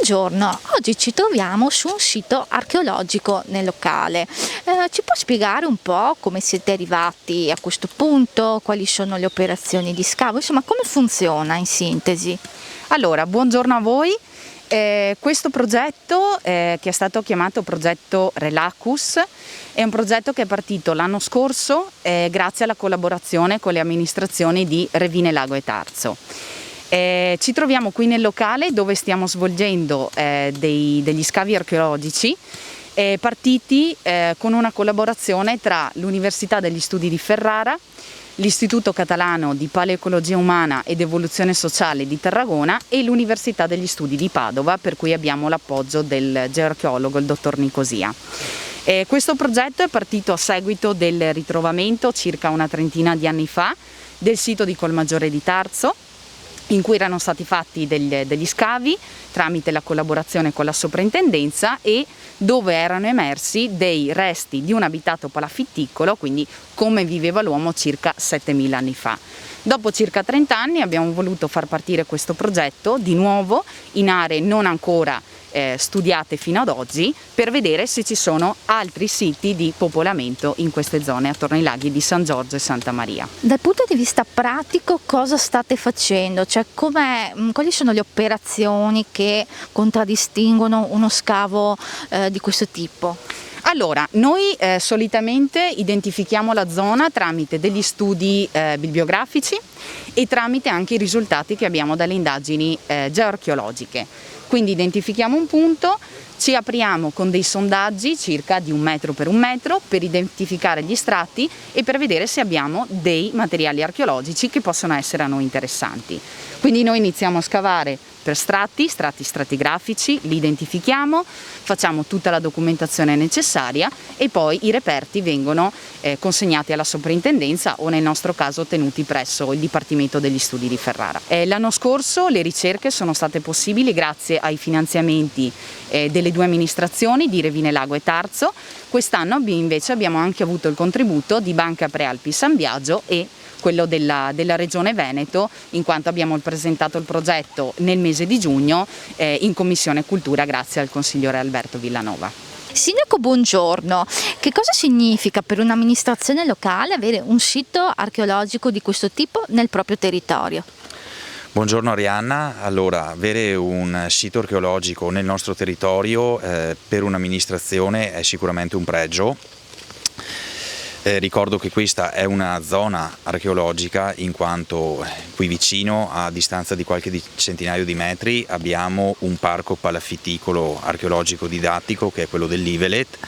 Buongiorno, oggi ci troviamo su un sito archeologico nel locale. Ci può spiegare un po' come siete arrivati a questo punto, quali sono le operazioni di scavo, insomma come funziona in sintesi? Allora, buongiorno a voi. Questo progetto, che è stato chiamato progetto Relacus, è un progetto che è partito l'anno scorso grazie alla collaborazione con le amministrazioni di Revine Lago e Tarzo. Ci troviamo qui nel locale dove stiamo svolgendo degli scavi archeologici partiti con una collaborazione tra l'Università degli Studi di Ferrara, l'Istituto Catalano di Paleocologia Umana ed Evoluzione Sociale di Tarragona e l'Università degli Studi di Padova, per cui abbiamo l'appoggio del geoarcheologo, il dottor Nicosia. Questo progetto è partito a seguito del ritrovamento, circa una trentina di anni fa, del sito di Colmaggiore di Tarzo, in cui erano stati fatti degli scavi tramite la collaborazione con la soprintendenza e dove erano emersi dei resti di un abitato palafitticolo, quindi come viveva l'uomo circa 7000 anni fa. Dopo circa 30 anni abbiamo voluto far partire questo progetto di nuovo in aree non ancora studiate fino ad oggi, per vedere se ci sono altri siti di popolamento in queste zone attorno ai laghi di San Giorgio e Santa Maria. Dal punto di vista pratico cosa state facendo? Cioè quali sono le operazioni che contraddistinguono uno scavo di questo tipo? Allora, noi solitamente identifichiamo la zona tramite degli studi bibliografici e tramite anche i risultati che abbiamo dalle indagini geoarcheologiche. Quindi identifichiamo un punto, ci apriamo con dei sondaggi circa di 1 metro per 1 metro per identificare gli strati e per vedere se abbiamo dei materiali archeologici che possono essere a noi interessanti. Quindi noi iniziamo a scavare per stratigrafici, li identifichiamo, facciamo tutta la documentazione necessaria e poi i reperti vengono consegnati alla soprintendenza o nel nostro caso tenuti presso il Dipartimento degli Studi di Ferrara. L'anno scorso le ricerche sono state possibili grazie ai finanziamenti delle due amministrazioni di Revine Lago e Tarzo. Quest'anno invece abbiamo anche avuto il contributo di Banca Prealpi San Biagio e quello della Regione Veneto, in quanto abbiamo presentato il progetto nel mese di giugno in Commissione Cultura grazie al consigliere Alberto Villanova. Sindaco, buongiorno. Che cosa significa per un'amministrazione locale avere un sito archeologico di questo tipo nel proprio territorio? Buongiorno Arianna, allora avere un sito archeologico nel nostro territorio per un'amministrazione è sicuramente un pregio. Ricordo che questa è una zona archeologica in quanto qui vicino, a distanza di qualche centinaio di metri, abbiamo un parco palafitticolo archeologico didattico che è quello dell'Ivelet,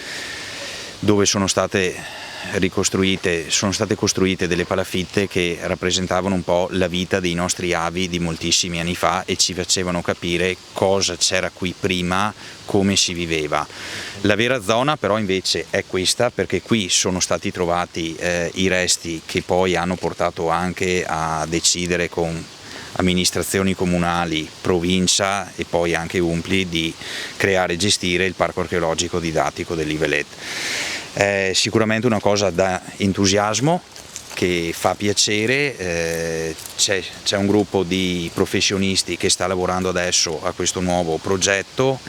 dove sono state costruite delle palafitte che rappresentavano un po' la vita dei nostri avi di moltissimi anni fa e ci facevano capire cosa c'era qui prima, come si viveva. La vera zona però invece è questa, perché qui sono stati trovati i resti che poi hanno portato anche a decidere con amministrazioni comunali, provincia e poi anche UMPLI di creare e gestire il parco archeologico didattico dell'Ivelet. È sicuramente una cosa da entusiasmo che fa piacere, c'è un gruppo di professionisti che sta lavorando adesso a questo nuovo progetto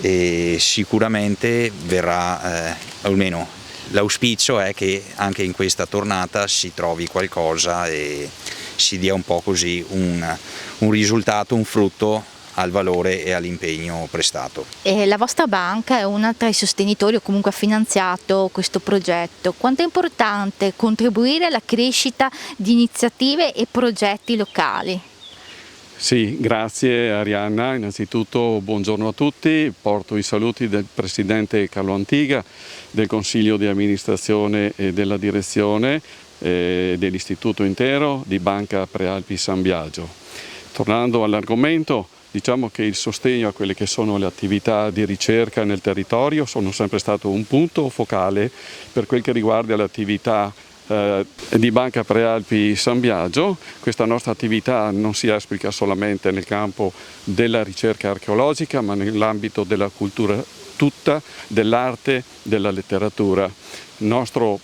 e sicuramente verrà, almeno l'auspicio è che anche in questa tornata si trovi qualcosa e si dia un po' così un risultato, un frutto al valore e all'impegno prestato. E la vostra banca è una tra i sostenitori o comunque ha finanziato questo progetto. Quanto è importante contribuire alla crescita di iniziative e progetti locali? Sì, grazie Arianna, innanzitutto buongiorno a tutti, porto i saluti del Presidente Carlo Antiga, del Consiglio di amministrazione e della direzione dell'Istituto intero di Banca Prealpi San Biagio. Tornando all'argomento, diciamo che il sostegno a quelle che sono le attività di ricerca nel territorio sono sempre stato un punto focale per quel che riguarda le attività di Banca Prealpi San Biagio. Questa nostra attività non si esplica solamente nel campo della ricerca archeologica, ma nell'ambito della cultura tutta, dell'arte, della letteratura. Il nostro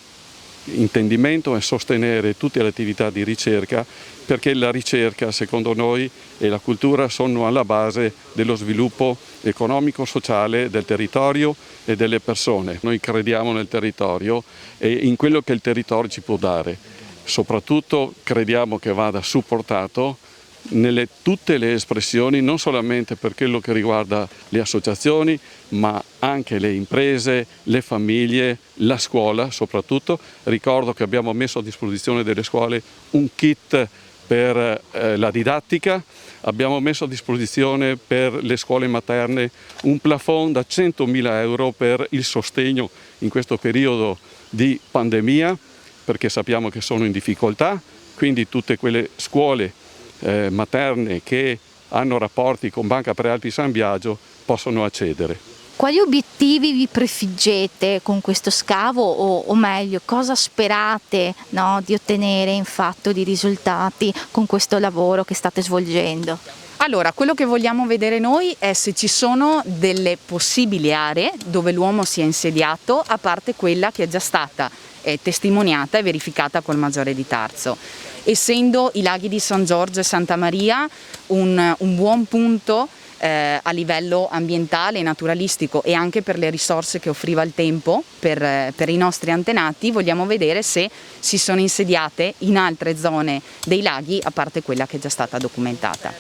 intendimento è sostenere tutte le attività di ricerca, perché la ricerca, secondo noi, e la cultura sono alla base dello sviluppo economico, sociale del territorio e delle persone. Noi crediamo nel territorio e in quello che il territorio ci può dare. Soprattutto crediamo che vada supportato nelle tutte le espressioni, non solamente per quello che riguarda le associazioni, ma anche le imprese, le famiglie, la scuola soprattutto. Ricordo che abbiamo messo a disposizione delle scuole un kit per la didattica, abbiamo messo a disposizione per le scuole materne un plafond da 100.000 euro per il sostegno in questo periodo di pandemia, perché sappiamo che sono in difficoltà, quindi tutte quelle scuole materne che hanno rapporti con Banca Prealpi San Biagio possono accedere. Quali obiettivi vi prefiggete con questo scavo o meglio, cosa sperate, no, di ottenere in fatto di risultati con questo lavoro che state svolgendo? Allora, quello che vogliamo vedere noi è se ci sono delle possibili aree dove l'uomo si è insediato, a parte quella che è già stata testimoniata e verificata col Maggiore di Tarzo. Essendo i laghi di San Giorgio e Santa Maria un buon punto a livello ambientale, naturalistico e anche per le risorse che offriva il tempo per i nostri antenati, vogliamo vedere se si sono insediate in altre zone dei laghi, a parte quella che è già stata documentata.